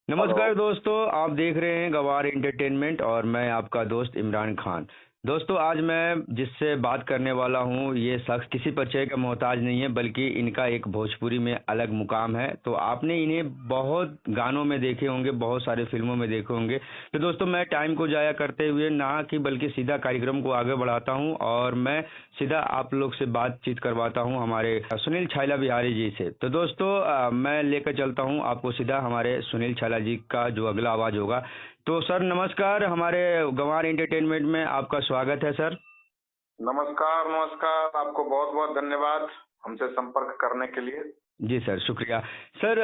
Hello. नमस्कार दोस्तों, आप देख रहे हैं गवार एंटरटेनमेंट और मैं आपका दोस्त इमरान खान। दोस्तों, आज मैं जिससे बात करने वाला हूं, ये शख्स किसी परिचय का मोहताज नहीं है, बल्कि इनका एक भोजपुरी में अलग मुकाम है। तो आपने इन्हें बहुत गानों में देखे होंगे, बहुत सारे फिल्मों में देखे होंगे। तो दोस्तों, मैं टाइम को जाया करते हुए ना कि बल्कि सीधा कार्यक्रम को आगे बढ़ाता हूं और मैं सीधा आप लोग से बातचीत करवाता हूं हमारे सुनील छैला बिहारी जी से। तो दोस्तों, मैं लेकर चलता हूं आपको सीधा हमारे सुनील छैला जी का जो अगला आवाज होगा। तो सर नमस्कार, हमारे गंवार एंटरटेनमेंट में आपका स्वागत है सर। नमस्कार नमस्कार, आपको बहुत बहुत धन्यवाद हमसे संपर्क करने के लिए। जी सर, शुक्रिया। सर,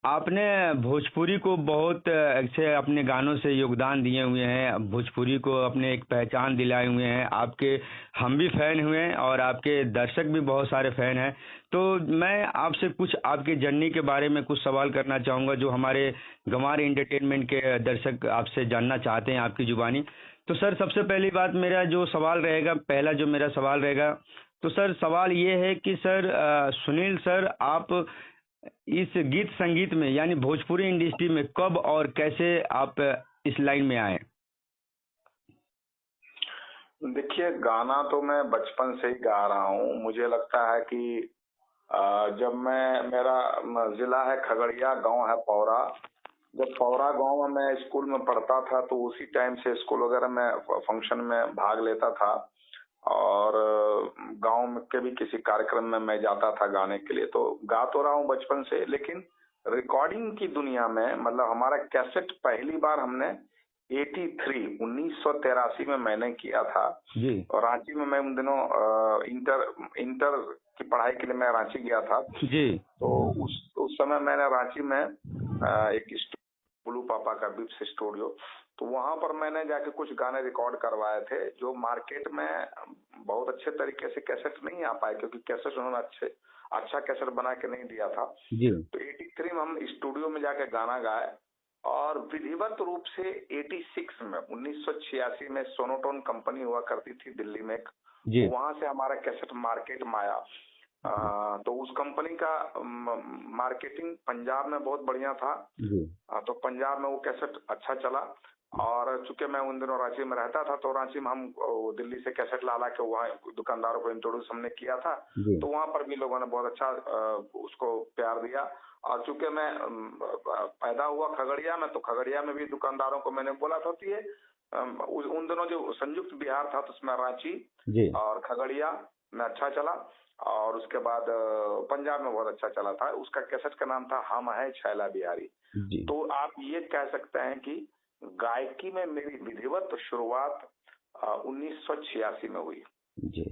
आपने भोजपुरी को बहुत अच्छे अपने गानों से योगदान दिए हुए हैं, भोजपुरी को अपने एक पहचान दिलाए हुए हैं। आपके हम भी फैन हुए हैं और आपके दर्शक भी बहुत सारे फैन हैं। तो मैं आपसे कुछ आपकी जर्नी के बारे में कुछ सवाल करना चाहूँगा, जो हमारे गंवार एंटरटेनमेंट के दर्शक आपसे जानना चाहते हैं आपकी जुबानी। तो सर, सबसे पहली बात, मेरा जो सवाल रहेगा, पहला जो मेरा सवाल रहेगा, तो सर सवाल ये है कि सर सुनील सर, आप इस गीत संगीत में यानी भोजपुरी इंडस्ट्री में कब और कैसे आप इस लाइन में आए? देखिए, गाना तो मैं बचपन से ही गा रहा हूँ। मुझे लगता है कि जब मेरा जिला है खगड़िया, गांव है पौरा। जब पौरा गांव में मैं स्कूल में पढ़ता था तो उसी टाइम से स्कूल वगैरह में फंक्शन में भाग लेता था। और गांव में के भी किसी कार्यक्रम में मैं जाता था गाने के लिए। तो गा तो रहा हूँ बचपन से, लेकिन रिकॉर्डिंग की दुनिया में मतलब हमारा कैसेट पहली बार हमने 1983 में मैंने किया था। जी और रांची में मैं उन दिनों इंटर इंटर की पढ़ाई के लिए मैं रांची गया था। जी तो उस समय मैंने रांची में एक ब्लू पापा का बिप्स स्टूडियो, तो वहां पर मैंने जाके कुछ गाने रिकॉर्ड करवाए थे, जो मार्केट में बहुत अच्छे तरीके से कैसेट नहीं आ पाए, क्योंकि कैसेट उन्होंने अच्छा कैसेट बना के नहीं दिया था। जी तो 83 में हम स्टूडियो में जाके गाना गाए। और विधिवत रूप से 86 में 1986 में सोनोटोन कंपनी हुआ करती थी दिल्ली में, जी वहां से हमारा कैसेट मार्केट में आया। तो उस कंपनी का मार्केटिंग पंजाब में बहुत बढ़िया था। जी तो पंजाब में वो कैसेट अच्छा चला। और चूंकि मैं उन दिनों रांची में रहता था, तो रांची में हम दिल्ली से कैसेट ला के वहाँ दुकानदारों को इंट्रोड्यूस हमने किया था। जी तो वहां पर भी लोगों ने बहुत अच्छा उसको प्यार दिया। और चूंकि मैं पैदा हुआ खगड़िया में, तो खगड़िया में भी दुकानदारों को मैंने बोला था कि ये उन दिनों जो संयुक्त बिहार था, तो उसमें रांची जी और खगड़िया में अच्छा चला। और उसके बाद पंजाब में बहुत अच्छा चला था। उसका कैसेट का नाम था हम है छैला बिहारी। जी तो आप ये कह सकते हैं कि गायकी में मेरी विधिवत शुरुआत 1986 में हुई। जी।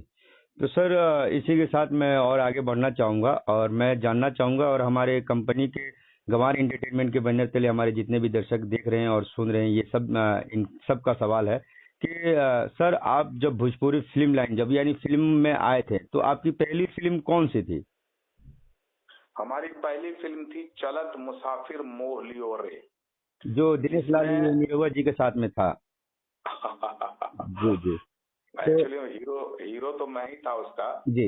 तो सर, इसी के साथ मैं और आगे बढ़ना चाहूँगा और मैं जानना चाहूँगा, और हमारे कंपनी के गंवार एंटरटेनमेंट के बैनर तले हमारे जितने भी दर्शक देख रहे हैं और सुन रहे हैं, ये सब इन सब का सवाल है कि सर, आप जब भोजपुरी फिल्म लाइन जब यानी फिल्म में आए थे, तो आपकी पहली फिल्म कौन सी थी? हमारी पहली फिल्म थी चलत मुसाफिर मोह लियो रे, जो दिनेश लाल जिसमें निरहुआ जी के साथ में था। जी जी। तो एक्चुअली हीरो हीरो तो मैं ही था उसका। जी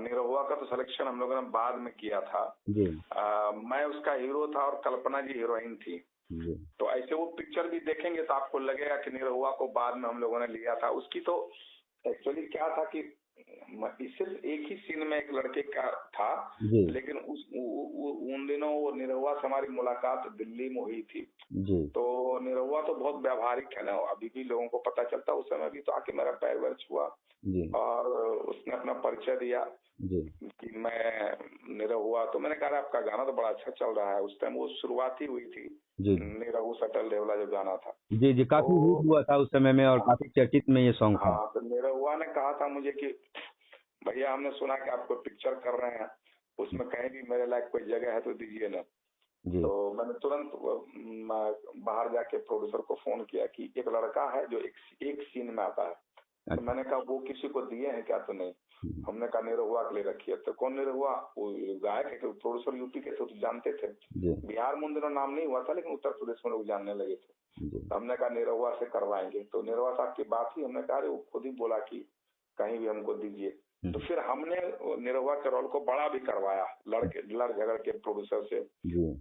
निरहुआ का तो सिलेक्शन हम लोगों ने बाद में किया था। जी मैं उसका हीरो था और कल्पना जी हीरोइन थी। जी तो ऐसे वो पिक्चर भी देखेंगे तो आपको लगेगा कि निरहुआ को बाद में हम लोगों ने लिया था। उसकी तो एक्चुअली क्या था कि सिर्फ एक ही सीन में एक लड़के का था, जी लेकिन उन दिनों वो निरहुआ से हमारी मुलाकात दिल्ली में हुई थी। जी तो निरहुआ तो बहुत व्यावहारिक है ना, अभी भी लोगों को पता चलता। उस समय भी तो आके मेरा पैर वैर छुआ जी और उसने अपना परिचय दिया जी कि मैं निरहुआ। तो मैंने कहा आपका गाना तो बड़ा अच्छा चल रहा है। उस टाइम वो शुरुआत ही हुई थी, जी निरहु सटल देवला जो गाना था। जी जी, तो काफी हिट हुआ था उस समय में और काफी चर्चित में ये सॉन्ग था। हाँ, तो निरहुआ ने कहा था मुझे कि भैया हमने सुना कि आप कोई पिक्चर कर रहे हैं, उसमें कहीं भी मेरे लायक कोई जगह है तो दीजिए ना। जी तो मैंने तुरंत बाहर जाके प्रोड्यूसर को फोन किया कि एक लड़का है जो एक सीन में आता है। तो अच्छा। मैंने कहा वो किसी को दिए हैं क्या? तो नहीं। हमने कहा निरहुआ के लिए रखिए। तो कौन निरहुआ? वो गायक है, प्रोड्यूसर यूपी के थे, तो जानते थे। जी बिहार में उन दिनों नाम नहीं हुआ था, लेकिन उत्तर प्रदेश में लोग जानने लगे थे। जी तो हमने कहा निरहुआ से करवाएंगे। तो निरहुआ साहब की बात ही हमने कहा, वो खुद ही बोला कि कहीं भी हमको दीजिए। तो फिर हमने निरहुआ के रोल को बड़ा भी करवाया, लड़ झगड़ के प्रोड्यूसर से। जी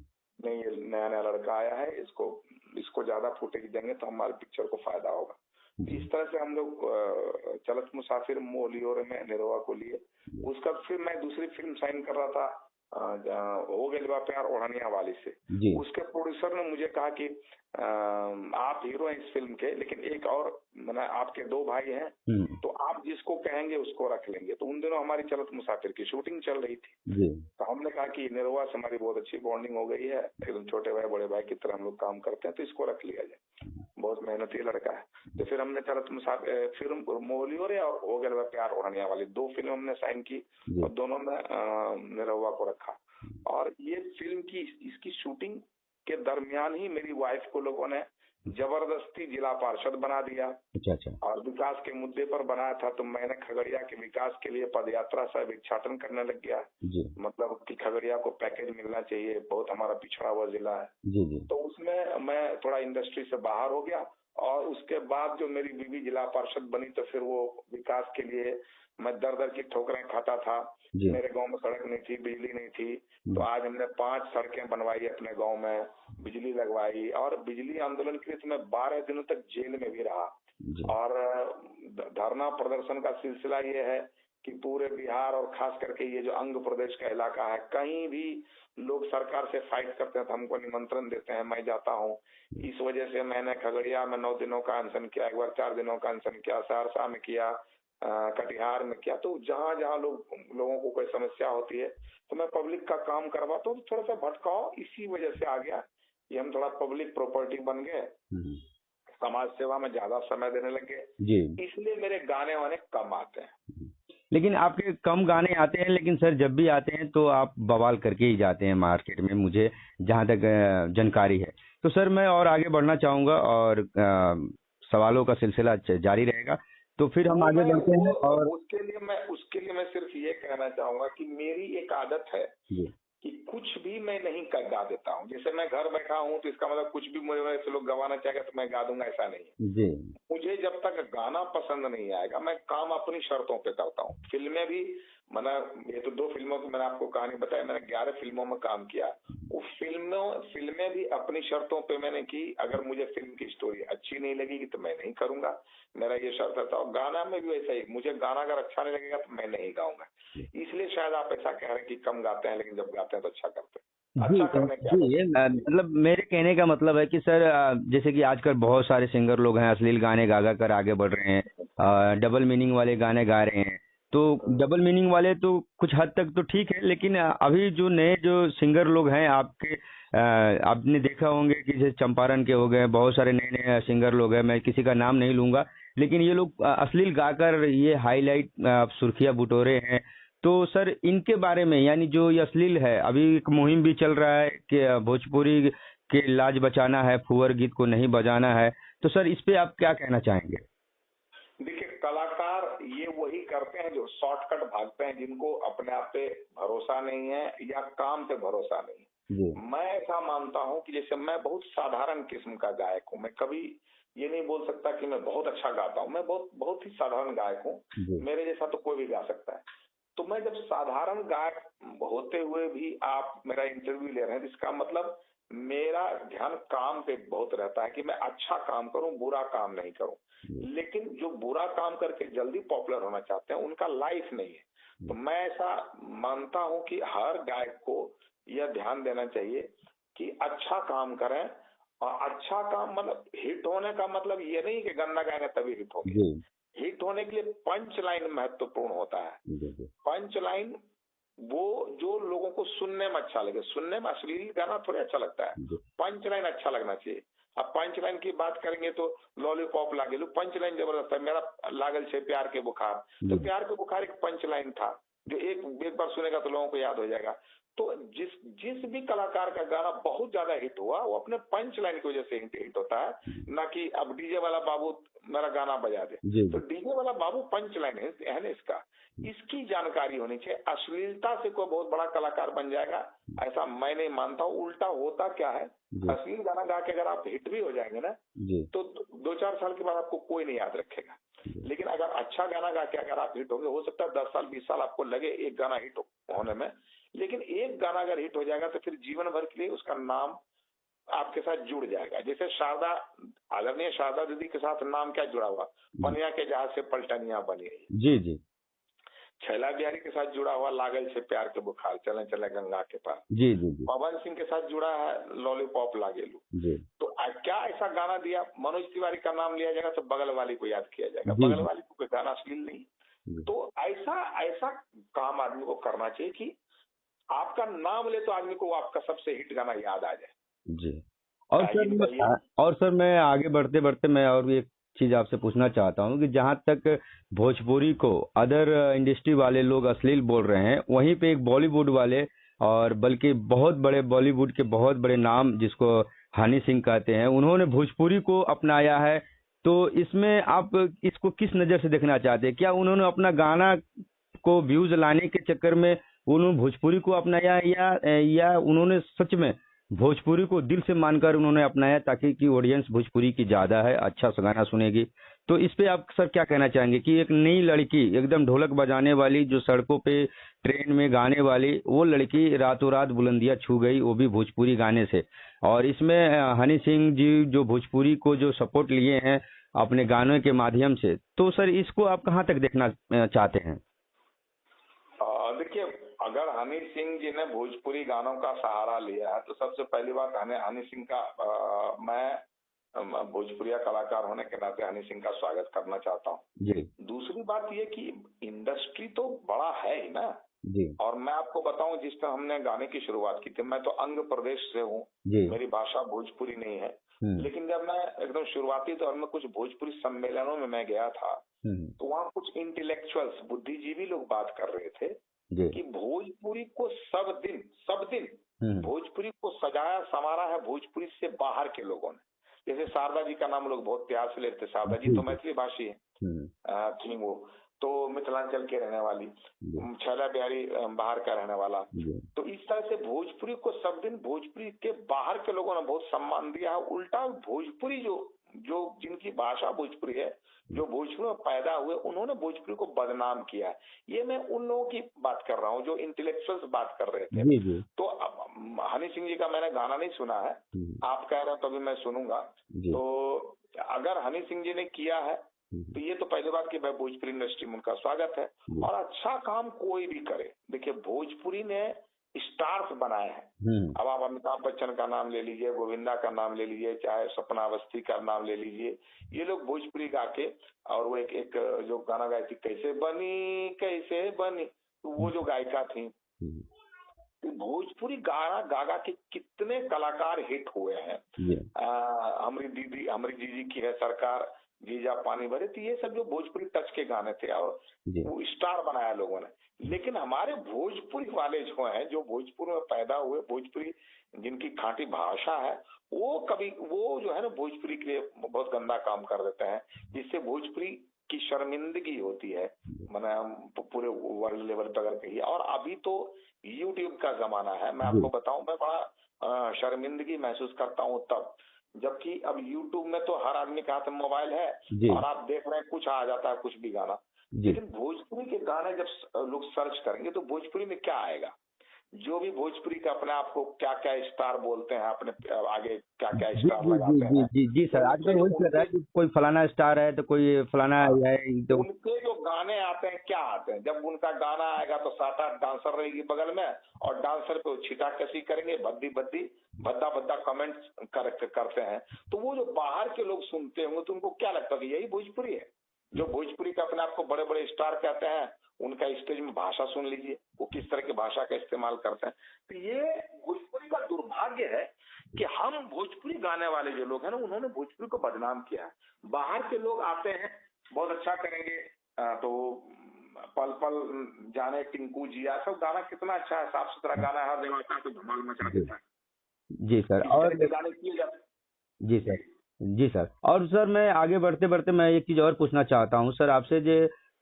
नहीं ये नया नया लड़का आया है, इसको ज्यादा फुटेज देंगे तो हमारे पिक्चर को फायदा होगा। इस तरह से हम लोग चलत मुसाफिर मोलियोर में निरहुआ को लिए। उसका फिर मैं दूसरी फिल्म साइन कर रहा था हो गए बा प्यार ओढ़निया वाली से। उसके प्रोड्यूसर ने मुझे कहा कि आप हीरो हैं इस फिल्म के, लेकिन एक और मैंने आपके 2 भाई हैं, तो आप जिसको कहेंगे उसको रख लेंगे। तो उन दिनों हमारी चलत मुसाफिर की शूटिंग चल रही थी, तो हमने कहा कि निरहुआ से हमारी बहुत अच्छी बॉन्डिंग हो गई है, एकदम छोटे भाई बड़े भाई की तरह हम लोग काम करते हैं, तो इसको रख लिया जाए, बहुत मेहनती लड़का है। तो फिर हमने चलत मुसाफिर फिल्म मोलियोरे और हो गए प्यार ओढ़निया वाली 2 फिल्म हमने साइन की, और दोनों में निरहुआ को रखा। और ये फिल्म की इसकी शूटिंग के दरमियान ही मेरी वाइफ को लोगों ने जबरदस्ती जिला पार्षद बना दिया। अच्छा। और विकास के मुद्दे पर बनाया था, तो मैंने खगड़िया के विकास के लिए पदयात्रा से भिक्षाटन करने लग गया। मतलब कि खगड़िया को पैकेज मिलना चाहिए, बहुत हमारा पिछड़ा हुआ जिला है। तो उसमें मैं थोड़ा इंडस्ट्री से बाहर हो गया, और उसके बाद जो मेरी बीवी जिला पार्षद बनी, तो फिर वो विकास के लिए मैं दर दर की ठोकरें खाता था। मेरे गांव में सड़क नहीं थी, बिजली नहीं थी, तो आज हमने 5 सड़कें बनवाई अपने गांव में, बिजली लगवाई। और बिजली आंदोलन के लिए तो मैं 12 दिनों तक जेल में भी रहा। और धरना प्रदर्शन का सिलसिला ये है कि पूरे बिहार और खास करके ये जो अंग प्रदेश का इलाका है, कहीं भी लोग सरकार से फाइट करते हैं तो हमको निमंत्रण देते हैं, मैं जाता हूँ। इस वजह से मैंने खगड़िया में 9 दिनों का अनशन किया, एक बार 4 दिनों का अनशन किया, सहरसा में किया, कटिहार में किया। तो जहाँ जहाँ लोगों को कोई समस्या होती है तो मैं पब्लिक का काम करवाता हूँ। थोड़ा सा भटकाव इसी वजह से आ गया कि हम थोड़ा पब्लिक प्रॉपर्टी बन गए, समाज सेवा में ज्यादा समय देने लगे, इसलिए मेरे गाने वाने कम आते हैं। लेकिन आपके कम गाने आते हैं, लेकिन सर जब भी आते हैं तो आप बवाल करके ही जाते हैं मार्केट में, मुझे जहाँ तक जानकारी है। तो सर मैं और आगे बढ़ना चाहूंगा और सवालों का सिलसिला जारी रहेगा, तो फिर हम आगे बढ़ते हैं। और उसके लिए मैं सिर्फ ये कहना चाहूंगा कि मेरी एक आदत है कि कुछ भी मैं नहीं गा देता हूँ। जैसे मैं घर बैठा हूँ तो इसका मतलब कुछ भी मुझे से लोग गवाना चाहेगा तो मैं गा दूंगा, ऐसा नहीं है। मुझे जब तक गाना पसंद नहीं आएगा, मैं काम अपनी शर्तों पे करता हूँ। फिल्में भी ये तो 2 फिल्मों की मैंने आपको कहानी बताई, मैंने 11 फिल्मों में काम किया। वो फिल्में भी अपनी शर्तों पे मैंने की। अगर मुझे फिल्म की स्टोरी अच्छी नहीं लगेगी तो मैं नहीं करूंगा, मेरा ये शर्त था। और गाना में भी वैसा ही, मुझे गाना अगर अच्छा नहीं लगेगा तो मैं नहीं गाऊंगा। इसलिए शायद आप ऐसा कह रहे हैं कि कम गाते हैं, लेकिन जब गाते हैं तो अच्छा करते हैं। अच्छा करने क्या मतलब मेरे कहने का मतलब है कि सर जैसे कि आजकल बहुत सारे सिंगर लोग हैं, अश्लील गाने गा कर आगे बढ़ रहे हैं, डबल मीनिंग वाले गाने गा रहे हैं। तो डबल मीनिंग वाले तो कुछ हद तक तो ठीक है, लेकिन अभी जो नए जो सिंगर लोग हैं आपके, आपने देखा होंगे कि जैसे चंपारण के हो गए, बहुत सारे नए नए सिंगर लोग हैं, मैं किसी का नाम नहीं लूंगा, लेकिन ये लोग अश्लील गाकर ये हाईलाइट सुर्खियां बटोरे हैं। तो सर इनके बारे में, यानी जो ये अश्लील है, अभी एक मुहिम भी चल रहा है कि भोजपुरी के लाज बचाना है, फुअर गीत को नहीं बजाना है, तो सर इस पे आप क्या कहना चाहेंगे? देखिए, कलाकार ये वही करते हैं जो शॉर्टकट भागते हैं, जिनको अपने आप पे भरोसा नहीं है या काम पे भरोसा नहीं है। मैं ऐसा मानता हूं कि जैसे मैं बहुत साधारण किस्म का गायक हूं, मैं कभी ये नहीं बोल सकता कि मैं बहुत अच्छा गाता हूं, मैं बहुत ही साधारण गायक हूं। मेरे जैसा तो कोई भी गा सकता है। तो मैं जब साधारण गायक होते हुए भी आप मेरा इंटरव्यू ले रहे हैं, इसका मतलब मेरा ध्यान काम पे बहुत रहता है कि मैं अच्छा काम करूं, बुरा काम नहीं करूं। लेकिन जो बुरा काम करके जल्दी पॉपुलर होना चाहते हैं, उनका लाइफ नहीं है। तो मैं ऐसा मानता हूं कि हर गायक को यह ध्यान देना चाहिए कि अच्छा काम करें। और अच्छा काम मतलब हिट होने का मतलब ये नहीं कि गंदा गाएंगे तभी हिट होगी। हिट होने के लिए पंच लाइन महत्वपूर्ण होता है। पंच लाइन वो जो लोगों को सुनने में अच्छा लगे। सुनने में अश्लील गाना थोड़ा अच्छा लगता है, पंच लाइन अच्छा लगना चाहिए। अब पंच लाइन की बात करेंगे तो लॉलीपॉप लागेलू पंच लाइन जबरदस्त है। मेरा लागल छे प्यार के बुखार, तो प्यार के बुखार एक पंच लाइन था जो एक बार सुनेगा तो लोगों को याद हो जाएगा। तो जिस भी कलाकार का गाना बहुत ज्यादा हिट हुआ, वो अपने पंच लाइन की वजह से हिट होता है, ना कि अब डीजे वाला बाबू मेरा गाना बजा दे। तो डीजे वाला बाबू पंच लाइन है ना इसका, इसकी जानकारी होनी चाहिए। अश्लीलता से कोई बहुत बड़ा कलाकार बन जाएगा ऐसा मैं नहीं मानता हूँ। उल्टा होता क्या है, अश्लील गाना गा के अगर आप हिट भी हो जाएंगे ना, तो 2-4 साल के बाद आपको कोई नहीं याद रखेगा। लेकिन अगर अच्छा गाना गा के अगर आप हिट होंगे, हो सकता है 10 साल 20 साल आपको लगे एक गाना हिट होने में, लेकिन एक गाना अगर हिट हो जाएगा तो फिर जीवन भर के लिए उसका नाम आपके साथ जुड़ जाएगा। जैसे शारदा, आदरणीय शारदा दीदी के साथ नाम क्या जुड़ा हुआ, पनिया के जहाज से पलटनिया बनी। जी जी। छैला बिहारी के साथ जुड़ा हुआ लागल से प्यार के बुखार, चले चले गंगा के पार। जी जी जी। पवन सिंह के साथ जुड़ा है लॉलीपॉप लागेलू। जी। तो क्या ऐसा गाना दिया, मनोज तिवारी का नाम लिया जाएगा तो बगल वाली को याद किया जाएगा, जी बगल जी। वाली को कोई गाना अश्लील नहीं। तो ऐसा ऐसा काम आदमी को करना चाहिए कि आपका नाम ले तो आदमी को आपका सबसे हिट गाना याद आ जाए। जी। और सर मैं आगे बढ़ते बढ़ते मैं और भी एक चीज आपसे पूछना चाहता हूँ कि जहाँ तक भोजपुरी को अदर इंडस्ट्री वाले लोग अश्लील बोल रहे हैं, वहीं पे एक बॉलीवुड वाले और बल्कि बहुत बड़े बॉलीवुड के बहुत बड़े नाम जिसको हनी सिंह कहते हैं, उन्होंने भोजपुरी को अपनाया है। तो इसमें आप इसको किस नज़र से देखना चाहते हैं? क्या उन्होंने अपना गाना को व्यूज लाने के चक्कर में उन्होंने भोजपुरी को अपनाया या उन्होंने सच में भोजपुरी को दिल से मानकर उन्होंने अपनाया ताकि कि ऑडियंस भोजपुरी की ज्यादा है, अच्छा सा गाना सुनेगी? तो इस पे आप सर क्या कहना चाहेंगे कि एक नई लड़की एकदम ढोलक बजाने वाली, जो सड़कों पे ट्रेन में गाने वाली, वो लड़की रातों रात बुलंदियां छू गई, वो भी भोजपुरी गाने से। और इसमें हनी सिंह जी जो भोजपुरी को जो सपोर्ट लिए हैं अपने गानों के माध्यम से, तो सर इसको आप कहाँ तक देखना चाहते हैं? देखिए, अगर हनी सिंह जी ने भोजपुरी गानों का सहारा लिया है तो सबसे पहली बात हनी सिंह का मैं भोजपुरिया कलाकार होने के नाते हनी सिंह का स्वागत करना चाहता हूँ जी। दूसरी बात ये कि इंडस्ट्री तो बड़ा है ही ना जी। और मैं आपको बताऊं, जिस तरह हमने गाने की शुरुआत की थी, मैं तो अंग प्रदेश से हूँ, मेरी भाषा भोजपुरी नहीं है, लेकिन जब मैं एकदम शुरुआती तौर में कुछ भोजपुरी सम्मेलनों में मैं गया था तो वहाँ कुछ इंटेलेक्चुअल्स, बुद्धिजीवी लोग बात कर रहे थे कि भोजपुरी को सब दिन भोजपुरी को सजाया संवारा है भोजपुरी से बाहर के लोगों ने। जैसे शारदा जी का नाम लोग बहुत प्यार से लेते, शारदा जी तो मैथिली भाषी है थी, वो तो मिथिलांचल के रहने वाली, छैला बिहारी बाहर का रहने वाला। तो इस तरह से भोजपुरी को सब दिन भोजपुरी के बाहर के लोगों ने बहुत सम्मान दिया है। उल्टा भोजपुरी जो जिनकी भाषा भोजपुरी है, जो भोजपुरी में पैदा हुए, उन्होंने भोजपुरी को बदनाम किया है। ये मैं उन लोगों की बात कर रहा हूँ जो इंटेलेक्चुअल्स बात कर रहे थे जी। तो हनी सिंह जी का मैंने गाना नहीं सुना है, आप कह रहे हैं तो अभी मैं सुनूंगा। तो अगर हनी सिंह जी ने किया है तो ये तो पहली बात कि भाई भोजपुरी इंडस्ट्री में उनका स्वागत है। और अच्छा काम कोई भी करे, देखिए भोजपुरी ने स्टार्स बनाए हैं। अब आप अमिताभ बच्चन का नाम ले लीजिए, गोविंदा का नाम ले लीजिए, चाहे सपना अवस्थी का नाम ले लीजिए, ये लोग भोजपुरी गा के, और वो एक जो गाना गाई थी कैसे बनी, तो वो जो गायिका थी, तो भोजपुरी गाना गागा के कितने कलाकार हिट हुए हैं। हमारी जीजी की है सरकार, जीजा पानी भरे, तो ये सब जो भोजपुरी टच के गाने थे और वो स्टार बनाया लोगों ने। लेकिन हमारे भोजपुरी वाले जो हैं, जो भोजपुर में पैदा हुए, भोजपुरी जिनकी खांटी भाषा है, वो जो है ना भोजपुरी के लिए बहुत गंदा काम कर देते हैं, जिससे भोजपुरी की शर्मिंदगी होती है, मैंने पूरे वर्ल्ड लेवल पर अगर कही। और अभी तो यूट्यूब का जमाना है, मैं आपको बताऊं, मैं बड़ा शर्मिंदगी महसूस करता हूँ तब, जबकि अब यूट्यूब में तो हर आदमी के हाथ में मोबाइल है और आप देख रहे हैं कुछ आ जाता है, कुछ भी गाना। लेकिन भोजपुरी के गाने जब लोग सर्च करेंगे तो भोजपुरी में क्या आएगा, जो भी भोजपुरी का अपने आप को क्या क्या स्टार बोलते हैं, अपने आगे क्या क्या स्टार लगाते हैं। जी सर, आजकल वही चल रहा है कि कोई फलाना स्टार है तो कोई फलाना है। तो उनके जो गाने आते हैं, क्या आते हैं, जब उनका गाना आएगा तो 7-8 डांसर रहेगी बगल में, और डांसर पे छिटा कसी करेंगे, भद्दा कमेंट्स करते हैं। तो वो जो बाहर के लोग सुनते होंगे तो उनको क्या लगता है कि यही भोजपुरी है। जो भोजपुरी का अपने आप को बड़े बड़े स्टार कहते हैं, उनका स्टेज में भाषा सुन लीजिए, वो किस तरह की भाषा का इस्तेमाल करते हैं। तो ये भोजपुरी का दुर्भाग्य है कि हम भोजपुरी गाने वाले जो लोग हैं ना, उन्होंने भोजपुरी को बदनाम किया है। बाहर के लोग आते हैं, बहुत अच्छा करेंगे, तो पल पल जाने टिंकू जिया, सब गाना कितना अच्छा है, साफ सुथरा गाना है, हर जगह का तो धमाल मचा देता है। जी सर, और गाने किए जाते। जी सर, और सर मैं आगे बढ़ते बढ़ते मैं एक चीज और पूछना चाहता हूँ सर आपसे,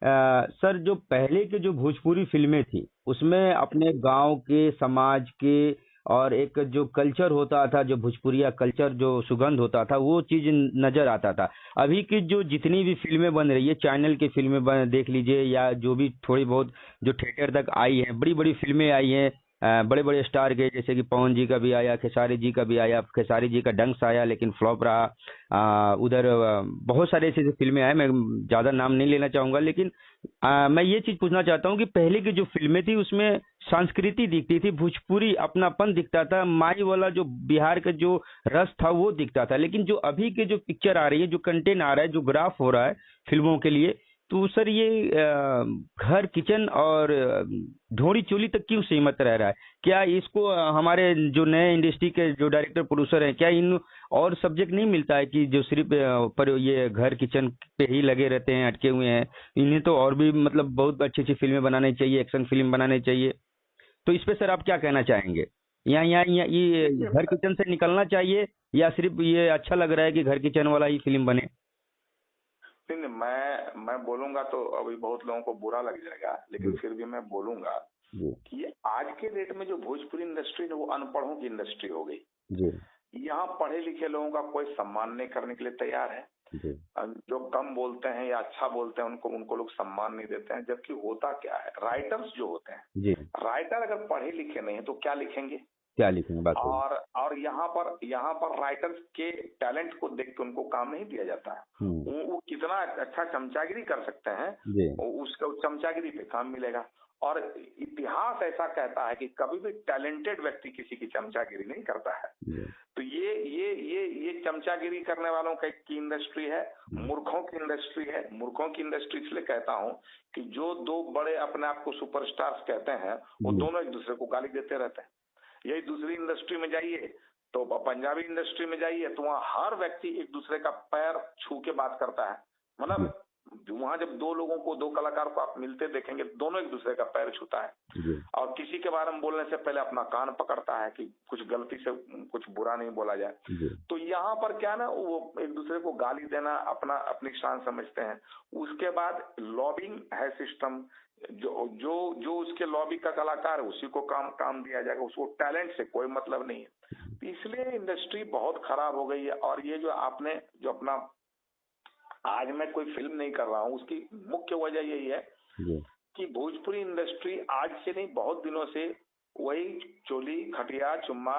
सर जो पहले के जो भोजपुरी फिल्में थी उसमें अपने गांव के, समाज के और एक जो कल्चर होता था, जो भोजपुरिया कल्चर, जो सुगंध होता था, वो चीज नजर आता था। अभी की जो जितनी भी फिल्में बन रही है, चैनल की फिल्में देख लीजिए, या जो भी थोड़ी बहुत जो थिएटर तक आई हैं, बड़ी बड़ी फिल्में आई हैं, बड़े बड़े स्टार के, जैसे कि पवन जी का भी आया, खेसारी जी का भी आया, खेसारी जी का डंक्स आया लेकिन फ्लॉप रहा। उधर बहुत सारे ऐसी ऐसी फिल्में आए, मैं ज्यादा नाम नहीं लेना चाहूंगा, लेकिन मैं ये चीज पूछना चाहता हूँ कि पहले की जो फिल्में थी उसमें संस्कृति दिखती थी, भोजपुरी अपनापन दिखता था, माई वाला जो बिहार का जो रस था वो दिखता था। लेकिन जो अभी के जो पिक्चर आ रही है, जो कंटेंट आ रहा है, जो ग्राफ हो रहा है फिल्मों के लिए, तो सर ये घर किचन और ढोरी चोली तक क्यों सीमित रह रहा है? क्या इसको हमारे जो नए इंडस्ट्री के जो डायरेक्टर प्रोड्यूसर हैं, क्या इन और सब्जेक्ट नहीं मिलता है कि जो सिर्फ पर ये घर किचन पे ही लगे रहते हैं, अटके हुए हैं? इन्हें तो और भी मतलब बहुत अच्छी अच्छी फिल्में बनानी चाहिए, एक्शन फिल्म बनानी चाहिए। तो इस पे सर आप क्या कहना चाहेंगे? या ये घर किचन से निकलना चाहिए, या सिर्फ ये अच्छा लग रहा है कि घर किचन वाला ही फिल्म बने? नहीं, मैं बोलूंगा तो अभी बहुत लोगों को बुरा लग जाएगा, लेकिन जी फिर भी मैं बोलूंगा जी कि आज के डेट में जो भोजपुरी इंडस्ट्री है वो अनपढ़ों की इंडस्ट्री हो गई। जी यहाँ पढ़े लिखे लोगों का कोई सम्मान नहीं करने के लिए तैयार है। जी जो कम बोलते हैं या अच्छा बोलते हैं उनको उनको लोग सम्मान नहीं देते हैं। जबकि होता क्या है, राइटर्स जो होते हैं, जी। राइटर अगर पढ़े लिखे नहीं है तो क्या लिखेंगे? क्या लिखेंगे, बात सही। और यहाँ पर राइटर्स के टैलेंट को देख के उनको काम नहीं दिया जाता है। वो कितना अच्छा चमचागिरी कर सकते हैं, जी उसको चमचागिरी पे काम मिलेगा। और इतिहास ऐसा कहता है कि कभी भी टैलेंटेड व्यक्ति किसी की चमचागिरी नहीं करता है। जी तो ये चमचागिरी करने वालों की इंडस्ट्री है, मूर्खों की इंडस्ट्री है। मूर्खों की इंडस्ट्री इसलिए कहता हूँ कि जो दो बड़े अपने आप को सुपरस्टार्स कहते हैं वो दोनों एक दूसरे को गाली देते रहते हैं। यही दूसरी इंडस्ट्री में जाइए, तो पंजाबी इंडस्ट्री में जाइए तो वहाँ हर व्यक्ति एक दूसरे का पैर छू के बात करता है। मतलब वहाँ जब दो लोगों को, दो कलाकार को आप मिलते देखेंगे, दोनों एक दूसरे का पैर छूता है और किसी के बारे में बोलने से पहले अपना कान पकड़ता है कि कुछ गलती से कुछ बुरा नहीं बोला जाए। तो यहाँ पर क्या ना, वो एक दूसरे को गाली देना अपनी शान समझते हैं। उसके बाद लॉबिंग है सिस्टम, जो उसके लॉबी का कलाकार है उसी को काम दिया जाएगा, उसको टैलेंट से कोई मतलब नहीं है। तो इसलिए इंडस्ट्री बहुत खराब हो गई है। और ये जो आपने जो अपना, आज मैं कोई फिल्म नहीं कर रहा हूँ, उसकी मुख्य वजह यही है कि भोजपुरी इंडस्ट्री आज से नहीं बहुत दिनों से वही चोली खटिया चुम्मा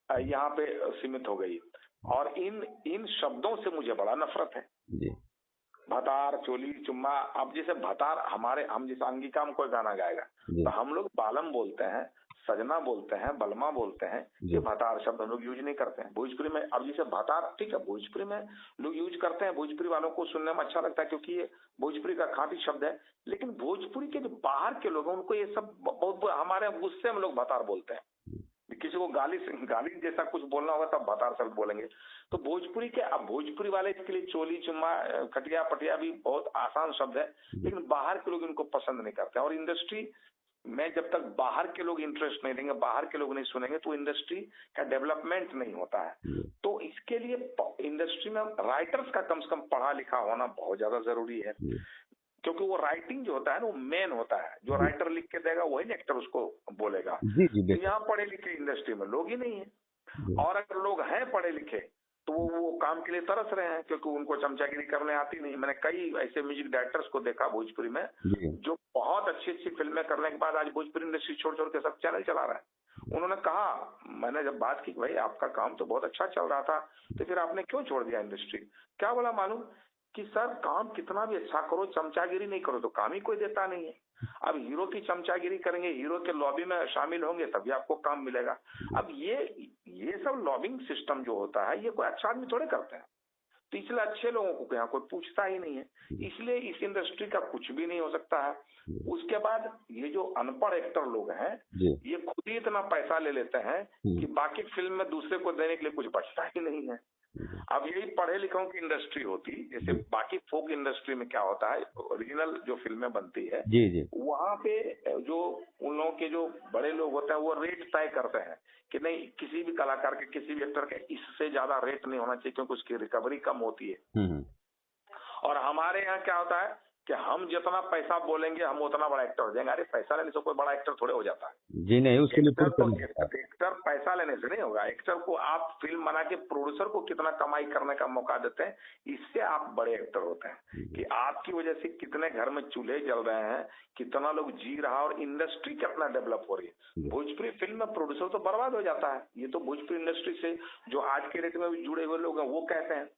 यहाँ पे सीमित हो गई। और इन शब्दों से मुझे बड़ा नफरत है। भतार, चोली, चुम्मा। अब जैसे भतार, हम जैसे अंगिका में कोई गाना गाएगा तो हम लोग बालम बोलते हैं, सजना बोलते हैं, बलमा बोलते हैं। ये भतार शब्द हम लोग यूज नहीं करते हैं भोजपुरी में। अब जैसे भतार, ठीक है, भोजपुरी में लोग यूज करते हैं, भोजपुरी वालों को सुनने में अच्छा लगता है क्योंकि ये भोजपुरी का खाटी शब्द है। लेकिन भोजपुरी के जो बाहर के लोग हैं उनको ये सब बहुत, हमारे गुस्से में लोग भतार बोलते हैं। किसी को गाली जैसा कुछ बोलना होगा तब भतार शब्द बोलेंगे। तो भोजपुरी के, अब भोजपुरी वाले इसके लिए चोली चुम्मा खटिया पटिया भी बहुत आसान शब्द है, लेकिन बाहर के लोग इनको पसंद नहीं करते। और इंडस्ट्री में जब तक बाहर के लोग इंटरेस्ट नहीं देंगे, बाहर के लोग नहीं सुनेंगे, तो इंडस्ट्री का डेवलपमेंट नहीं होता है। तो इसके लिए इंडस्ट्री में राइटर्स का कम से कम पढ़ा लिखा होना बहुत ज्यादा जरूरी है, क्योंकि वो राइटिंग जो होता है ना वो मेन होता है। जो राइटर लिख के देगा वही एक्टर उसको बोलेगा। तो यहाँ पढ़े लिखे इंडस्ट्री में लोग ही नहीं है। और अगर लोग हैं पढ़े लिखे तो वो काम के लिए तरस रहे हैं क्योंकि उनको चमचागिरी करने आती नहीं। मैंने कई ऐसे म्यूजिक डायरेक्टर्स को देखा भोजपुरी में जो बहुत अच्छी अच्छी फिल्में करने के बाद आज भोजपुरी इंडस्ट्री छोड़ छोड़ के सब चैनल चला रहा है। उन्होंने कहा, मैंने जब बात की भाई आपका काम तो बहुत अच्छा चल रहा था, तो फिर आपने क्यों छोड़ दिया इंडस्ट्री? क्या बोला मालूम कि सर काम कितना भी अच्छा करो, चमचागिरी नहीं करो तो काम ही कोई देता नहीं है। अब हीरो की चमचागिरी करेंगे, हीरो के लॉबी में शामिल होंगे तभी आपको काम मिलेगा। अब ये सब लॉबिंग सिस्टम जो होता है ये कोई अच्छा आदमी थोड़े करते हैं। तो इसलिए अच्छे लोगों को यहाँ कोई पूछता ही नहीं है, इसलिए इस इंडस्ट्री का कुछ भी नहीं हो सकता है। उसके बाद ये जो अनपढ़ एक्टर लोग हैं ये खुद ही इतना पैसा ले लेते हैं कि बाकी फिल्म में दूसरे को देने के लिए कुछ बचता ही नहीं है। अब यही पढ़े लिखों की इंडस्ट्री होती, जैसे बाकी फोक इंडस्ट्री में क्या होता है, ओरिजिनल जो फिल्में बनती है वहाँ पे जो उन लोगों के जो बड़े लोग होते हैं वो रेट तय करते हैं कि नहीं, किसी भी कलाकार के, किसी भी एक्टर के इससे ज्यादा रेट नहीं होना चाहिए क्योंकि उसकी रिकवरी कम होती है। और हमारे यहाँ क्या होता है, कि हम जितना पैसा बोलेंगे हम उतना बड़ा एक्टर हो जाएंगे। अरे पैसा लेने से कोई बड़ा एक्टर थोड़े हो जाता है। जी नहीं, उसके लिए एक्टर खुद तो करना पड़ता है। एक्टर पैसा लेने से नहीं होगा। एक्टर को आप फिल्म बना के प्रोड्यूसर को कितना कमाई करने का मौका देते हैं, इससे आप बड़े एक्टर होते हैं। कि आपकी वजह से कितने घर में चूल्हे जल रहे हैं, कितना लोग जी रहा है और इंडस्ट्री कितना डेवलप हो रही है। भोजपुरी फिल्म में प्रोड्यूसर तो बर्बाद हो जाता है। ये तो भोजपुरी इंडस्ट्री से जो आज के रेट में भी जुड़े हुए लोग हैं वो कहते हैं,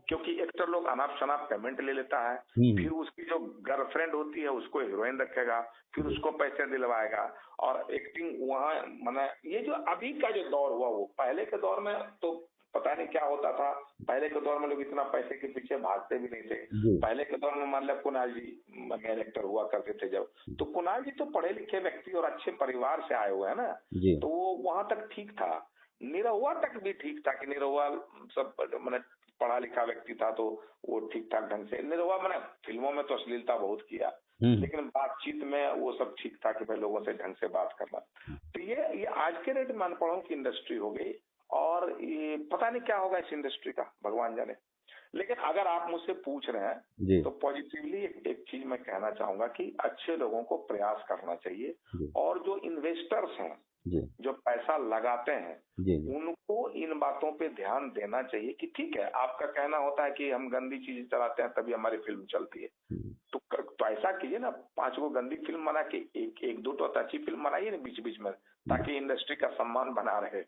क्योंकि एक्टर लोग अनाप शनाप पेमेंट ले लेता है, फिर उसकी जो गर्लफ्रेंड होती है उसको हीरोइन रखेगा, फिर उसको पैसे दिलवाएगा और एक्टिंग वहाँ माने ये जो अभी का जो दौर हुआ, वो पहले के दौर में तो पता नहीं क्या होता था। पहले के दौर में लोग इतना पैसे के पीछे भागते भी नहीं थे। पहले के दौर में मान लिया कुणाल जी मेन एक्टर हुआ करते थे जब, तो कुणाल जी तो पढ़े लिखे व्यक्ति और अच्छे परिवार से आए हुए हैं ना, तो वो वहां तक ठीक था। निरहुआ तक भी ठीक था कि निरहुआ सब मैंने पढ़ा लिखा व्यक्ति था तो वो ठीक ठाक ढंग से। निरहुआ मैंने फिल्मों में तो अश्लीलता बहुत किया, लेकिन बातचीत में वो सब ठीक था कि भाई लोगों से ढंग से बात करना। तो ये आज के रेट में अनपढ़ों की इंडस्ट्री हो गई और ये पता नहीं क्या होगा इस इंडस्ट्री का, भगवान जाने। लेकिन अगर आप मुझसे पूछ रहे हैं तो पॉजिटिवली एक चीज मैं कहना चाहूंगा कि अच्छे लोगों को प्रयास करना चाहिए और जो इन्वेस्टर्स हैं जो पैसा लगाते हैं उनको इन बातों पे ध्यान देना चाहिए कि ठीक है आपका कहना होता है कि हम गंदी चीज चलाते हैं तभी हमारी फिल्म चलती है, तो ऐसा कीजिए ना, 5 गो गंदी फिल्म बना के एक दो तो अच्छी फिल्म बनाइए ना बीच बीच में, ताकि इंडस्ट्री का सम्मान बना रहे।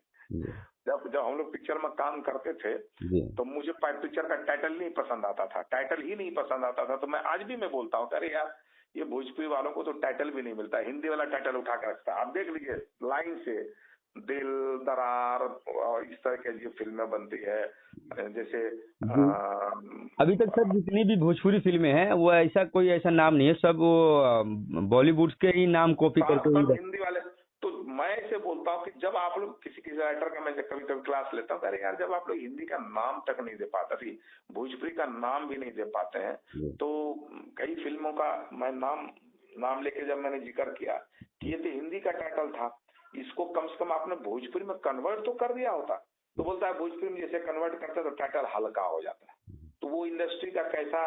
जब हम लोग पिक्चर में काम करते थे तो मुझे पिक्चर का टाइटल नहीं पसंद आता था, टाइटल ही नहीं पसंद आता था। तो मैं आज भी मैं बोलता हूँ अरे यार ये भोजपुरी वालों को तो टाइटल भी नहीं मिलता, हिंदी वाला टाइटल उठा के रखता है। आप देख लीजिए लाइन से दिल दरार और इस तरह की जो फिल्में बनती है, जैसे अभी तक सर जितनी भी भोजपुरी फिल्में हैं वो ऐसा कोई ऐसा नाम नहीं है, सब वो बॉलीवुड के ही नाम कॉपी करके हिंदी वाले। तो मैं ऐसे बोलता हूँ कि जब आप लोग किसी राइटर का मैं कभी कभी क्लास लेता हूँ, अरे यार जब आप लोग हिंदी का नाम तक नहीं दे पाते, भोजपुरी का नाम भी नहीं दे पाते हैं, तो कई फिल्मों का मैं नाम लेके जब मैंने जिक्र किया कि ये तो हिंदी का टाइटल था, इसको कम से कम आपने भोजपुरी में कन्वर्ट तो कर दिया होता। तो बोलता है भोजपुरी में जैसे कन्वर्ट करते तो टाइटल हल्का हो जाता है। तो वो इंडस्ट्री का कैसा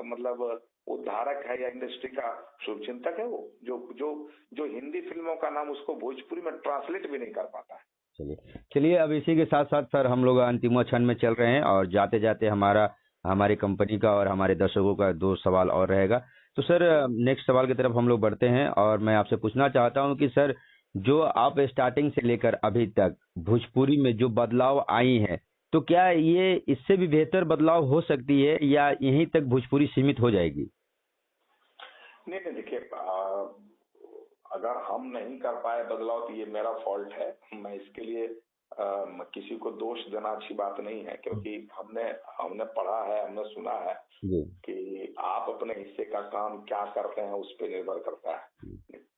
मतलब उद्धारक है या इंडस्ट्री का शुभचिंतक है वो, जो हिंदी फिल्मों का नाम उसको भोजपुरी में ट्रांसलेट भी नहीं कर पाता है। चलिए अब इसी के साथ साथ सर हम लोग अंतिम क्षण में चल रहे हैं और जाते जाते हमारी कंपनी का और हमारे दर्शकों का 2 सवाल और रहेगा। तो सर नेक्स्ट सवाल की तरफ हम लोग बढ़ते हैं और मैं आपसे पूछना चाहता हूं कि सर जो आप स्टार्टिंग से लेकर अभी तक भोजपुरी में जो बदलाव आई हैं, तो क्या ये इससे भी बेहतर बदलाव हो सकती है या यहीं तक भोजपुरी सीमित हो जाएगी? नहीं देखिए, अगर हम नहीं कर पाए बदलाव तो ये मेरा फॉल्ट है। मैं इसके लिए किसी को दोष देना अच्छी बात नहीं है, क्योंकि हमने पढ़ा है, हमने सुना है कि आप अपने हिस्से का काम क्या करते हैं उस पर निर्भर करता है।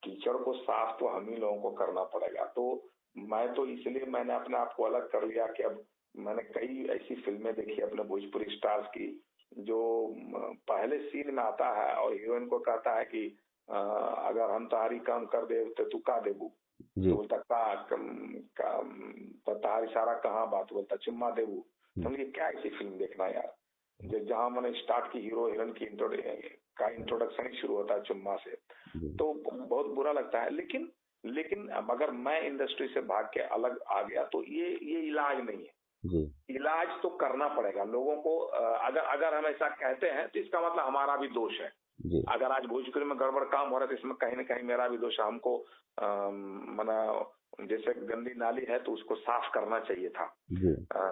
कीचड़ को साफ तो हम ही लोगों को करना पड़ेगा। तो मैं तो इसलिए मैंने अपने आप को अलग कर लिया कि अब मैंने कई ऐसी फिल्में देखी अपने भोजपुरी स्टार्स की जो पहले सीन में आता है और हीरोइन को कहता है कि अगर हम तारी काम कर दे तो तू का देबू, तो बोलता तार इशारा कहाँ बात, बोलता चुम्मा देबू। तो ये क्या ऐसी फिल्म देखना यार, जहाँ मैंने स्टार्ट की हीरो हीरोइन की इंट्रोडक्शन ही शुरू होता है चुम्मा से, तो बहुत बुरा लगता है। लेकिन अगर मैं इंडस्ट्री से भाग के अलग आ गया तो ये इलाज नहीं है। इलाज तो करना पड़ेगा लोगों को। अगर हम ऐसा कहते हैं तो इसका मतलब हमारा भी दोष है। अगर आज भोजपुरी में गड़बड़ काम हो रहा है तो इसमें कहीं न कहीं मेरा भी दोष है। हमको मना जैसे गंदी नाली है तो उसको साफ करना चाहिए था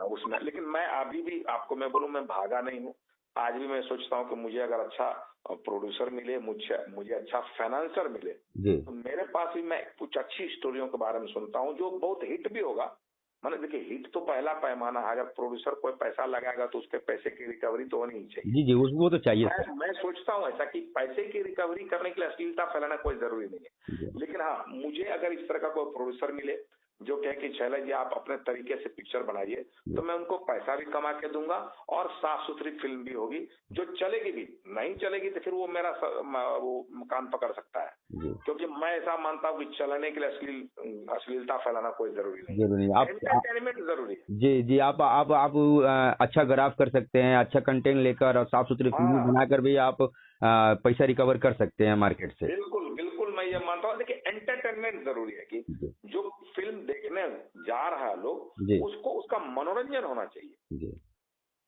उसमें। लेकिन मैं अभी भी आपको मैं बोलूं, मैं भागा नहीं हूँ। आज भी मैं सोचता हूँ कि मुझे अगर अच्छा प्रोड्यूसर मिले, मुझे अच्छा फाइनेंसर मिले, तो मेरे पास भी मैं कुछ अच्छी स्टोरियों के बारे में सुनता हूँ जो बहुत हिट भी होगा। मैंने देखिए हिट तो पहला पैमाना है, अगर प्रोड्यूसर कोई पैसा लगाएगा तो उसके पैसे की रिकवरी तो होनी ही चाहिए। जी वो तो चाहिए। मैं सोचता हूँ ऐसा कि पैसे की रिकवरी करने के लिए अश्लीलता फैलाना कोई जरूरी नहीं है। लेकिन हाँ, मुझे अगर इस तरह का कोई प्रोड्यूसर मिले जो कहे कि छैला जी आप अपने तरीके से पिक्चर बनाइए, तो मैं उनको पैसा भी कमा के दूंगा और साफ सुथरी फिल्म भी होगी जो चलेगी भी। नहीं चलेगी तो फिर वो मेरा वो कान पकड़ सकता है, क्योंकि मैं ऐसा मानता हूँ कि चलने के लिए अश्लीलता फैलाना कोई जरूरी नहीं है, एंटरटेनमेंट जरूरी है। जी जी, आप अच्छा ग्राफ कर सकते हैं, अच्छा कंटेंट लेकर और साफ सुथरी फिल्म बनाकर भी आप पैसा रिकवर कर सकते हैं मार्केट से। बिल्कुल बिल्कुल, मैं ये मानता हूँ। देखिए एंटरटेनमेंट जरूरी है कि जो फिल्म देखने जा रहा है लोग, उसको उसका मनोरंजन होना चाहिए जी।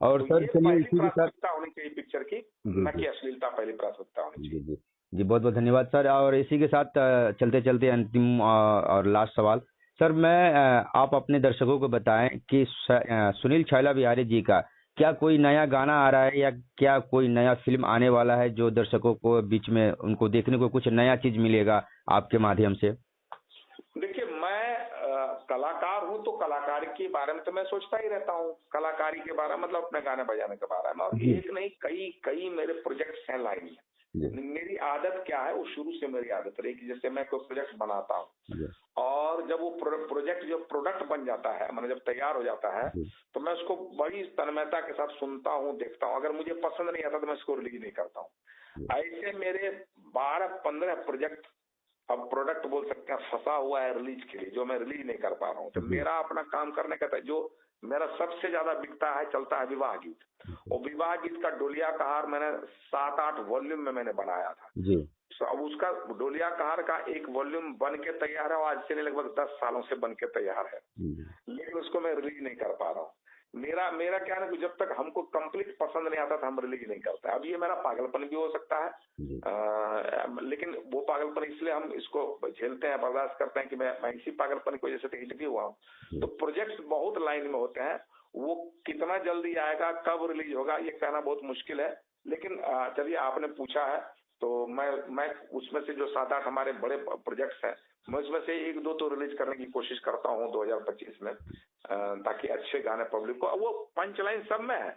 और तो सर चलिए, इसी के साथ होनी चाहिए पिक्चर की, न कि अश्लीलता पहली प्राथमिकता होनी चाहिए। जी जी, बहुत बहुत धन्यवाद सर। और इसी के साथ चलते चलते अंतिम और लास्ट सवाल सर, मैं आप अपने दर्शकों को बताएं कि सुनील छैला बिहारी जी का क्या कोई नया गाना आ रहा है या क्या कोई नया फिल्म आने वाला है जो दर्शकों को बीच में उनको देखने को कुछ नया चीज मिलेगा आपके माध्यम से? देखिए, मैं कलाकार हूँ तो कलाकारी के बारे में तो मैं सोचता ही रहता हूँ, कलाकारी के बारे में मतलब अपने गाने बजाने के बारे में। और एक नहीं, कई कई मेरे प्रोजेक्ट्स हैं लाइन में। मेरी आदत क्या है, वो शुरू से मेरी आदत रही कि जैसे मैं कोई प्रोजेक्ट बनाता हूँ और जब वो प्रोजेक्ट जो प्रोडक्ट बन जाता है, मतलब जब तैयार हो जाता है, तो मैं उसको बड़ी तन्मयता के साथ सुनता हूँ, देखता हूँ। अगर मुझे पसंद नहीं आता तो मैं इसको रिलीज नहीं करता हूँ। ऐसे मेरे 12-15 प्रोजेक्ट, अब प्रोडक्ट बोल सकते हैं, फंसा हुआ है रिलीज के लिए, जो मैं रिलीज नहीं कर पा रहा हूँ। तो मेरा अपना काम करने का जो मेरा सबसे ज्यादा बिकता है, चलता है विवाह गीत। और विवाह गीत का डोलिया कहार मैंने 7-8 वॉल्यूम में मैंने बनाया था जी। अब उसका डोलिया कहार का एक वॉल्यूम बन के तैयार है, आज से नहीं लगभग 10 सालों से बन के तैयार है, लेकिन उसको मैं रिलीज नहीं कर पा रहा हूँ। मेरा क्या है कि जब तक हमको कंप्लीट पसंद नहीं आता था हम रिलीज नहीं करते। अब ये मेरा पागलपन भी हो सकता है, लेकिन वो पागलपन इसलिए हम इसको झेलते हैं, बर्दाश्त करते हैं कि मैं इसी पागलपन की वजह से हिट भी हुआ हूँ। तो प्रोजेक्ट्स बहुत लाइन में होते हैं, वो कितना जल्दी आएगा, कब रिलीज होगा, ये कहना बहुत मुश्किल है। लेकिन चलिए, आपने पूछा है तो मैं उसमें से जो 7-8 हमारे बड़े प्रोजेक्ट्स हैं, मैं उसमें से 1-2 तो रिलीज करने की कोशिश करता हूँ 2025 में, ताकि अच्छे गाने पब्लिक को। वो पंच लाइन सब में है,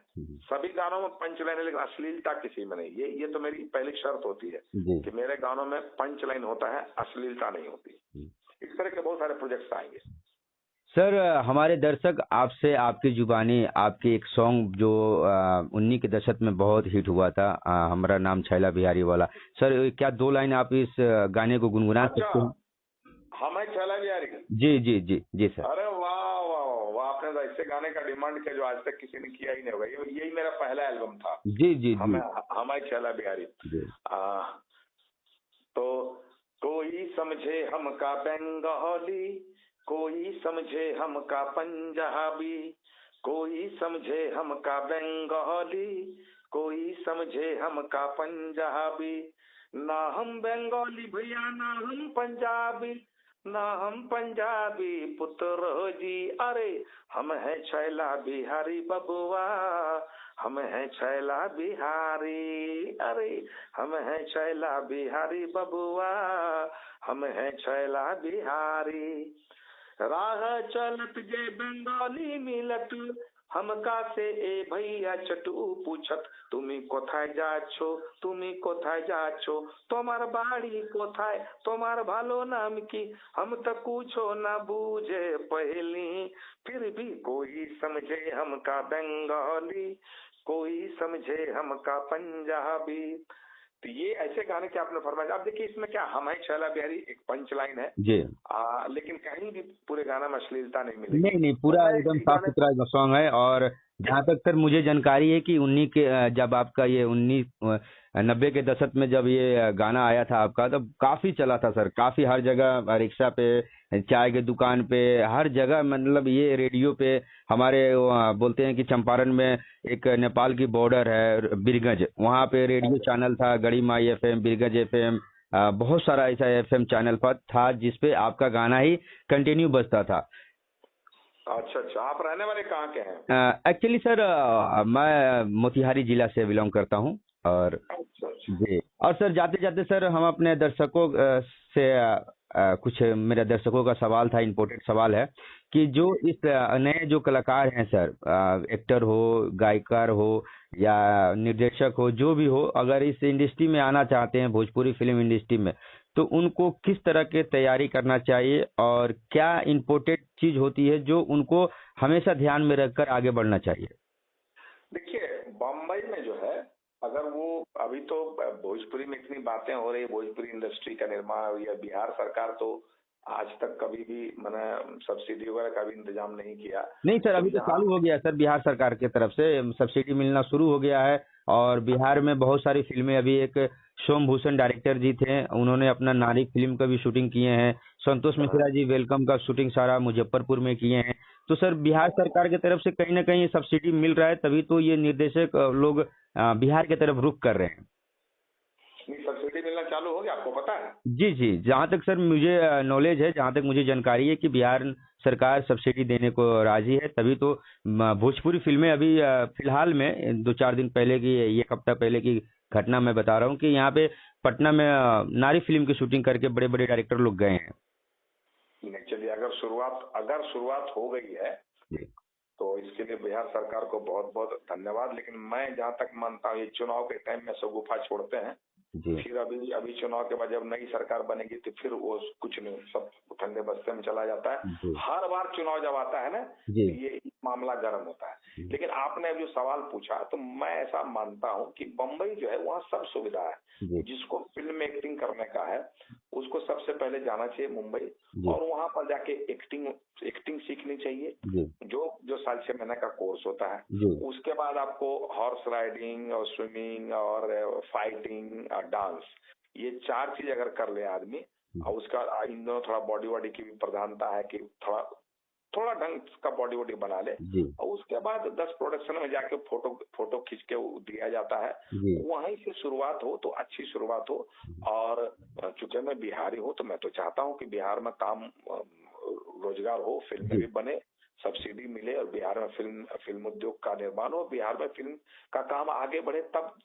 सभी गानों में पंच लाइन है, लेकिन अश्लीलता किसी में नहीं। ये तो मेरी पहली शर्त होती है कि मेरे गानों में पंच लाइन होता है, अश्लीलता नहीं होती। इस तरह के बहुत सारे प्रोजेक्ट्स आएंगे। सर, हमारे दर्शक आपसे आपकी जुबानी आपके एक सॉन्ग जो 19 के दशक में बहुत हिट हुआ था, हमारा नाम छैला बिहारी वाला, सर क्या 2 लाइन आप इस गाने को गुनगुना सकते हैं? हम है छैला बिहारी। जी जी जी जी सर। अरे वाह वाह वाह, आपने तो ऐसे गाने का डिमांड किया जो आज तक किसी ने किया ही नहीं होगा। यही मेरा पहला एल्बम था जी जी हम है छैला बिहारी। तो कोई समझे हमका बंगाली, कोई समझे हमका पंजाबी, कोई समझे हमका बंगाली, कोई समझे हमका पंजाबी। ना हम बंगाली भैया, ना हम पंजाबी, ना हम पंजाबी पुत्र जी। अरे हम है छैला बिहारी बबुआ, हम है छैला बिहारी। अरे हम है छैला बिहारी बबुआ, हम है छैला बिहारी। राह चलत जे बंगाली मिलत, हमका से ए भैया चटू पूछत, তুমি কোথায় যাচ্ছো, তুমি কোথায় যাচ্ছো, তোমার বাড়ি কোথায়, তোমার ভালো নাম কি, हम तो कुछो ना बूझे पहली, फिर भी कोई समझे हमका बंगाली, कोई समझे हमका पंजाबी। तो ये ऐसे गाने के आपने फरमाया। आप देखिए, इसमें क्या हम है छैला बिहारी एक पंच लाइन है जी, लेकिन कहीं भी पूरे गाना में अश्लीलता नहीं मिलेगी। नहीं, पूरा एकदम साफ सुथरा सॉन्ग है। और जहाँ तक सर मुझे जानकारी है कि 19 के जब आपका ये 90 के दशक में जब ये गाना आया था आपका, तब काफी चला था सर, काफी हर जगह, रिक्शा पे, चाय के दुकान पे, हर जगह, मतलब ये रेडियो पे हमारे बोलते हैं कि चंपारण में एक नेपाल की बॉर्डर है बीरगंज, वहाँ पे रेडियो चैनल था, गढ़ीमाई एफएम, बीरगंज एफएम, बहुत सारा ऐसा एफएम चैनल पर था जिसपे आपका गाना ही कंटिन्यू बजता था। अच्छा, आप रहने वाले कहाँ के हैं? एक्चुअली सर मैं मोतिहारी जिला से बिलोंग करता हूँ। और अच्छा। जी, और सर जाते जाते सर हम अपने दर्शकों से कुछ मेरा दर्शकों का सवाल था, इम्पोर्टेंट सवाल है कि जो इस नए जो कलाकार हैं सर, एक्टर हो, गायकार हो या निर्देशक हो, जो भी हो, अगर इस इंडस्ट्री में आना चाहते हैं, भोजपुरी फिल्म इंडस्ट्री में, तो उनको किस तरह की तैयारी करना चाहिए और क्या इम्पोर्टेंट चीज होती है जो उनको हमेशा ध्यान में रखकर आगे बढ़ना चाहिए? देखिए, बम्बई में जो है, अगर वो अभी तो भोजपुरी में इतनी बातें हो रही है, भोजपुरी इंडस्ट्री का निर्माण, या बिहार सरकार तो आज तक कभी भी मैंने सब्सिडी वगैरह का भी इंतजाम नहीं किया। नहीं सर, तो अभी तो यहाँ चालू हो गया है सर, बिहार सरकार की तरफ से सब्सिडी मिलना शुरू हो गया है। और बिहार में बहुत सारी फिल्में, अभी एक सोम भूषण डायरेक्टर जी थे, उन्होंने अपना नारी फिल्म का भी शूटिंग किए हैं। संतोष मिश्रा जी वेलकम का शूटिंग सारा मुजफ्फरपुर में किए हैं। तो सर बिहार सरकार की तरफ से कहीं ना कहीं सब्सिडी मिल रहा है, तभी तो ये निर्देशक लोग बिहार की तरफ रुख कर रहे हैं। सब्सिडी मिलना चालू हो गया, आपको पता है? जी जी, जहाँ तक सर मुझे नॉलेज है, जहाँ तक मुझे जानकारी है कि बिहार सरकार सब्सिडी देने को राजी है, तभी तो भोजपुरी फिल्में अभी फिलहाल में 2-4 दिन पहले की, 1 हफ्ता पहले की घटना मैं बता रहा हूँ कि यहाँ पे पटना में नारी फिल्म की शूटिंग करके बड़े बड़े डायरेक्टर लोग गए हैं। नहीं, चलिए, अगर शुरुआत हो गई है जी तो इसके लिए बिहार सरकार को बहुत बहुत धन्यवाद। लेकिन मैं जहाँ तक मानता हूँ, ये चुनाव के टाइम में शगुफा छोड़ते हैं, जी फिर अभी चुनाव के बाद जब नई सरकार बनेगी तो फिर वो कुछ नहीं, सब ठंडे बस्ते में चला जाता है। जी हर बार चुनाव जब आता है ना, जी तो ये मामला गर्म होता है। लेकिन आपने जो सवाल पूछा, तो मैं ऐसा मानता हूँ कि बम्बई जो है, वहाँ सब सुविधा है। जी जिसको फिल्म में एक्टिंग करने का है, उसको सबसे पहले जाना चाहिए मुंबई, जी और वहाँ पर जाके एक्टिंग सीखनी चाहिए, जी जो 6.5 महीने का कोर्स होता है। जी उसके बाद आपको हॉर्स राइडिंग और स्विमिंग और फाइटिंग और डांस, ये 4 चीज अगर कर ले आदमी, और उसका इन दोनों थोड़ा बॉडी वॉडी की भी प्रधानता है कि थोड़ा ढंग का बॉडी वॉडी बना ले, जी और उसके बाद 10 प्रोडक्शन में जाके फोटो खींच के दिया जाता है। जी वहीं से शुरुआत हो तो अच्छी शुरुआत हो। और चूंकि मैं बिहारी हूँ, तो मैं तो चाहता हूँ कि बिहार में काम रोजगार हो, फिल्में भी बने, सब्सिडी मिले, और बिहार में फिल्म उद्योग का निर्माण हो, बिहार में फिल्म का काम आगे बढ़े, तब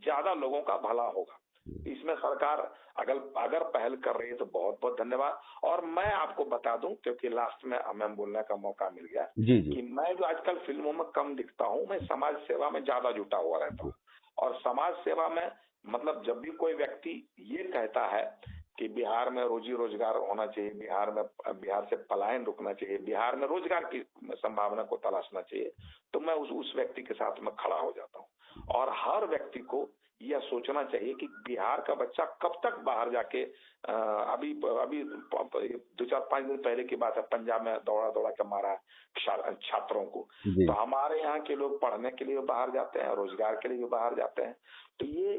ज्यादा लोगों का भला होगा। इसमें सरकार अगर पहल कर रही है तो बहुत बहुत धन्यवाद। और मैं आपको बता दूं, क्योंकि लास्ट में हमें बोलने का मौका मिल गया, जी जी कि मैं जो आजकल फिल्मों में कम दिखता हूं, मैं समाज सेवा में ज्यादा जुटा हुआ रहता हूं। और समाज सेवा में मतलब, जब भी कोई व्यक्ति ये कहता है कि बिहार में रोजी रोजगार होना चाहिए, बिहार से पलायन रुकना चाहिए, बिहार में रोजगार की संभावना को तलाशना चाहिए, तो मैं उस व्यक्ति के साथ में खड़ा हो जाता हूँ। और हर व्यक्ति को यह सोचना चाहिए कि बिहार का बच्चा कब तक बाहर जाके, अभी 2-4-5 दिन पहले की बात है, पंजाब में दौड़ा के मारा छात्रों को। तो हमारे यहाँ के लोग पढ़ने के लिए बाहर जाते हैं, रोजगार के लिए बाहर जाते हैं। तो ये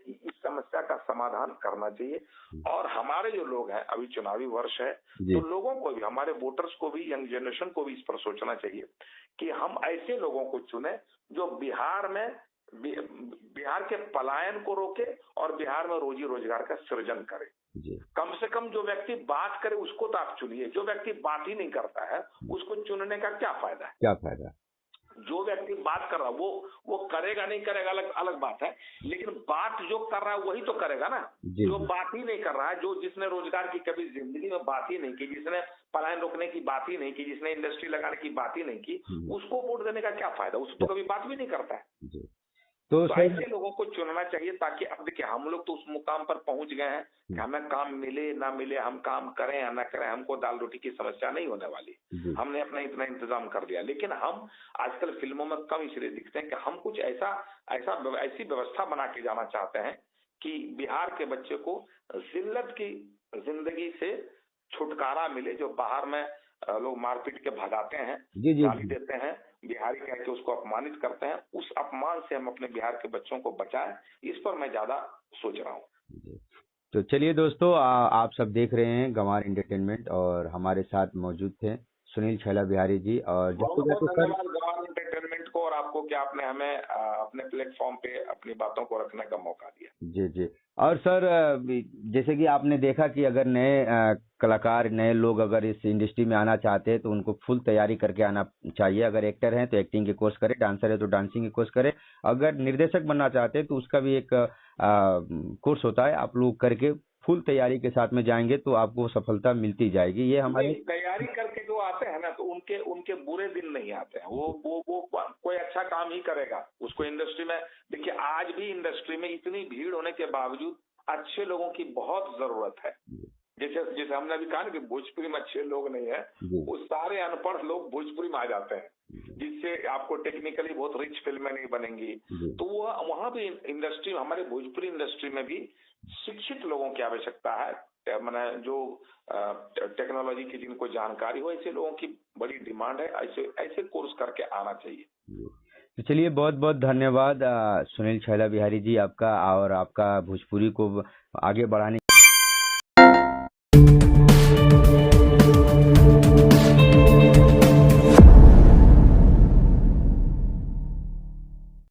इस समस्या का समाधान करना चाहिए। और हमारे जो लोग हैं, अभी चुनावी वर्ष है, तो लोगों को भी, हमारे वोटर्स को भी, यंग जनरेशन को भी इस पर सोचना चाहिए कि हम ऐसे लोगों को चुने जो बिहार के पलायन को रोके और बिहार में रोजी रोजगार का सृजन करे। कम से कम जो व्यक्ति बात करे उसको तो आप चुनिए, जो व्यक्ति बात ही नहीं करता है उसको चुनने का क्या फायदा? जो व्यक्ति बात कर रहा है वो करेगा नहीं करेगा अलग बात है, लेकिन बात जो कर रहा है वही तो करेगा ना। जो बात ही नहीं कर रहा है, जिसने रोजगार की कभी जिंदगी में बात ही नहीं की, जिसने पलायन रोकने की बात ही नहीं की, जिसने इंडस्ट्री लगाने की बात ही नहीं की, उसको वोट देने का क्या फायदा? उसको कभी बात भी नहीं करता है। तो ऐसे लोगों को चुनना चाहिए, ताकि अब देखिए, हम लोग तो उस मुकाम पर पहुंच गए हैं कि हमें काम मिले ना मिले, हम काम करें या ना करें, हमको दाल रोटी की समस्या नहीं होने वाली। हमने अपना इतना इंतजाम कर दिया। लेकिन हम आजकल फिल्मों में कम इसलिए दिखते हैं कि हम कुछ ऐसी व्यवस्था बना के जाना चाहते हैं कि बिहार के बच्चे को जिल्लत की जिंदगी से छुटकारा मिले। जो बाहर में लोग मारपीट के भगाते हैं, गाली देते हैं, बिहारी कह के उसको अपमानित करते हैं, उस अपमान से हम अपने बिहार के बच्चों को बचाएं, इस पर मैं ज्यादा सोच रहा हूँ। तो चलिए दोस्तों, आप सब देख रहे हैं गंवार एंटरटेनमेंट, और हमारे साथ मौजूद थे सुनील छैला बिहारी जी। और बहुत धन्यवाद गंवार एंटरटेनमेंट को, और आपको कि आपने हमें अपने प्लेटफॉर्म पे अपनी बातों को रखने का मौका दिया। जी जी। और सर, जैसे कि आपने देखा कि अगर नए कलाकार, नए लोग अगर इस इंडस्ट्री में आना चाहते हैं तो उनको फुल तैयारी करके आना चाहिए। अगर एक्टर हैं तो एक्टिंग के कोर्स करें, डांसर है तो डांसिंग के कोर्स करें, अगर निर्देशक बनना चाहते हैं तो उसका भी एक कोर्स होता है, आप लोग करके फुल तैयारी के साथ में जाएंगे तो आपको सफलता मिलती जाएगी। ये हमारी तैयारी करके जो आते हैं ना, तो उनके उनके बुरे दिन नहीं आते हैं। वो कोई अच्छा काम ही करेगा। उसको इंडस्ट्री में देखिए, आज भी इंडस्ट्री में इतनी भीड़ होने के बावजूद अच्छे लोगों की बहुत जरूरत है। जैसे जैसे हमने अभी कहा ना कि भोजपुरी में अच्छे लोग नहीं है, वो सारे अनपढ़ लोग भोजपुरी में आ जाते हैं, जिससे आपको टेक्निकली बहुत रिच फिल्में नहीं बनेंगी। तो वो वहाँ भी इंडस्ट्री, हमारे भोजपुरी इंडस्ट्री में भी शिक्षित लोगों की आवश्यकता है। मैंने जो टेक्नोलॉजी की जिनको जानकारी हो, ऐसे लोगों की बड़ी डिमांड है। ऐसे ऐसे कोर्स करके आना चाहिए। तो चलिए, बहुत बहुत धन्यवाद सुनील छैला बिहारी जी आपका, और आपका भोजपुरी को आगे बढ़ाने